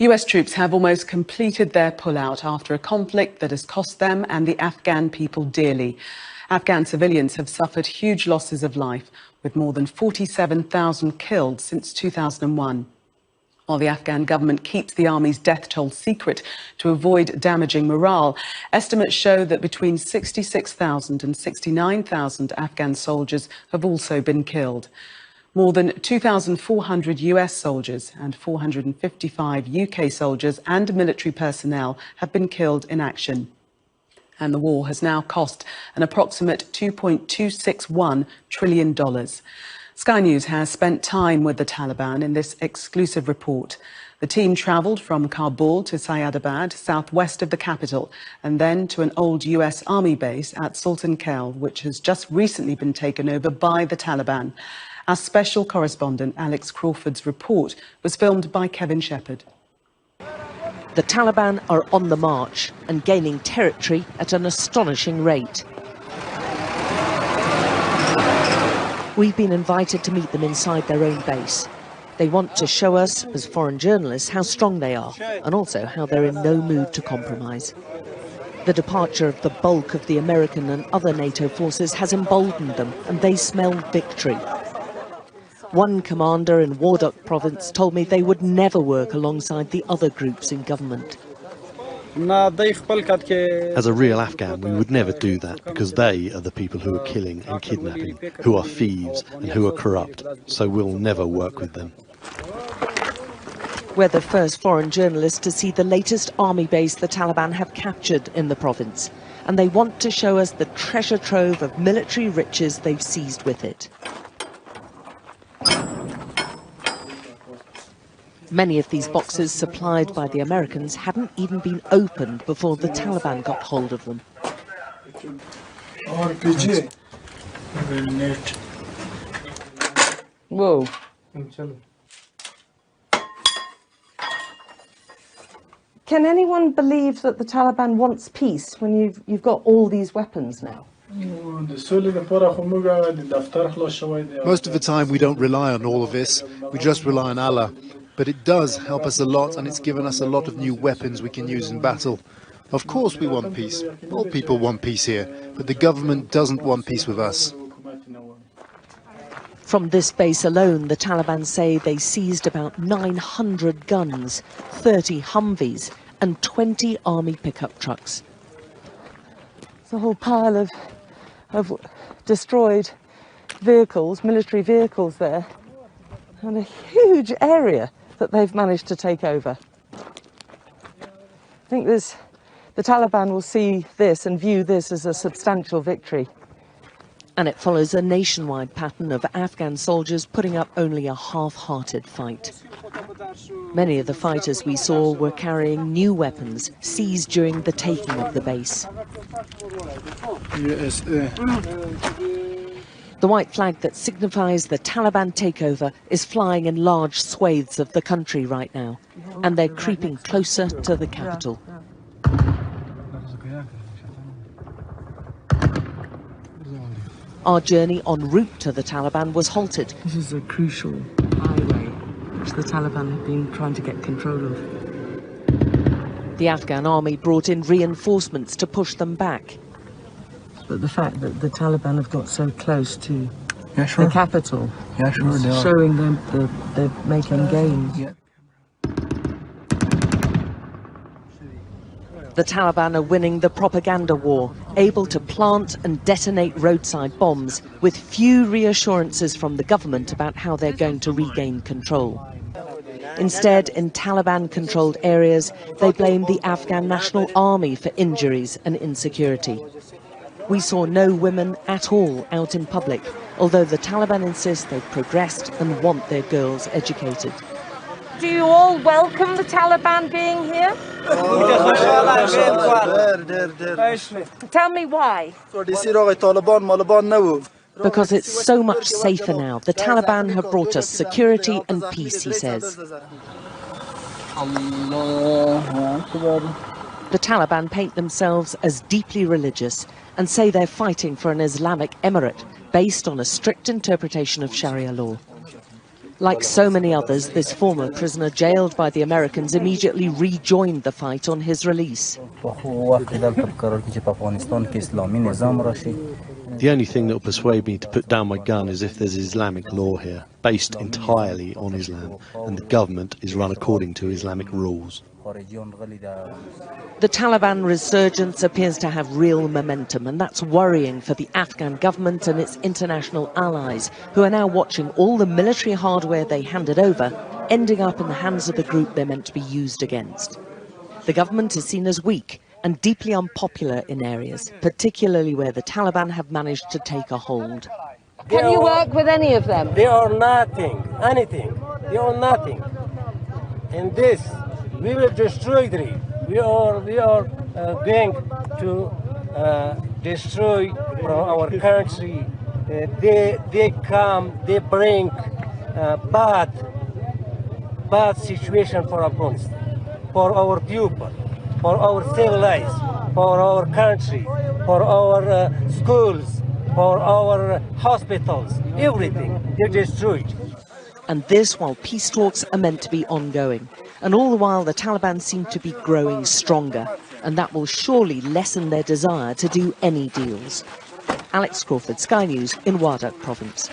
US troops have almost completed their pullout after a conflict that has cost them and the Afghan people dearly. Afghan civilians have suffered huge losses of life, with more than 47,000 killed since 2001. While the Afghan government keeps the army's death toll secret to avoid damaging morale, estimates show that between 66,000 and 69,000 Afghan soldiers have also been killed. More than 2,400 US soldiers and 455 UK soldiers and military personnel have been killed in action. And the war has now cost an approximate $2.261 trillion. Sky News has spent time with the Taliban in this exclusive report. The team travelled from Kabul to Syedabad, southwest of the capital, and then to an old US Army base at Sultan Kel, which has just recently been taken over by the Taliban. Our special correspondent Alex Crawford's report was filmed by Kevin Shepherd. The Taliban are on the march and gaining territory at an astonishing rate. We've been invited to meet them inside their own base. They want to show us, as foreign journalists, how strong they are, and also how they're in no mood to compromise. The departure of the bulk of the American and other NATO forces has emboldened them, and they smell victory. One commander in Wardak province told me they would never work alongside the other groups in government. As a real Afghan, we would never do that, because they are the people who are killing and kidnapping, who are thieves and who are corrupt, so we'll never work with them. We're the first foreign journalists to see the latest army base the Taliban have captured in the province, and they want to show us the treasure trove of military riches they've seized with it. Many of these boxes supplied by the Americans hadn't even been opened before the Taliban got hold of them. Whoa. Can anyone believe that the Taliban wants peace when you've got all these weapons now? Most of the time we don't rely on all of this, we just rely on Allah. But it does help us a lot, and it's given us a lot of new weapons we can use in battle. Of course we want peace. All people want peace here, but the government doesn't want peace with us. From this base alone, the Taliban say they seized about 900 guns, 30 Humvees and 20 army pickup trucks. It's a whole pile of destroyed vehicles, military vehicles there, and a huge area that they've managed to take over. I think the Taliban will see this and view this as a substantial victory. And it follows a nationwide pattern of Afghan soldiers putting up only a half-hearted fight. Many of the fighters we saw were carrying new weapons seized during the taking of the base. The white flag that signifies the Taliban takeover is flying in large swathes of the country right now, and they're creeping closer to the capital. Our journey en route to the Taliban was halted. This is a crucial highway which the Taliban have been trying to get control of. The Afghan army brought in reinforcements to push them back. But the fact that the Taliban have got so close to the capital is showing them that they're making gains. The Taliban are winning the propaganda war, able to plant and detonate roadside bombs with few reassurances from the government about how they're going to regain control. Instead, in Taliban-controlled areas, they blame the Afghan National Army for injuries and insecurity. We saw no women at all out in public, although the Taliban insist they've progressed and want their girls educated. Do you all welcome the Taliban being here? Tell me why. Because it's so much safer now. The Taliban have brought us security and peace, he says. The Taliban paint themselves as deeply religious and say they're fighting for an Islamic emirate based on a strict interpretation of Sharia law. Like so many others, this former prisoner jailed by the Americans immediately rejoined the fight on his release. The only thing that will persuade me to put down my gun is if there's Islamic law here, based entirely on Islam, and the government is run according to Islamic rules. The Taliban resurgence appears to have real momentum, and that's worrying for the Afghan government and its international allies, who are now watching all the military hardware they handed over ending up in the hands of the group they're meant to be used against. The government is seen as weak and deeply unpopular in areas, particularly where the Taliban have managed to take a hold. Can you work with any of them? They are nothing, anything. They are nothing. In this, we will destroy them. We are going to destroy from our country. They come, they bring bad situation for Afghanistan, for our people, for our civil lives, for our country, for our schools, for our hospitals, everything. They're destroyed. And this while peace talks are meant to be ongoing. And all the while the Taliban seem to be growing stronger, and that will surely lessen their desire to do any deals. Alex Crawford, Sky News in Wardak province.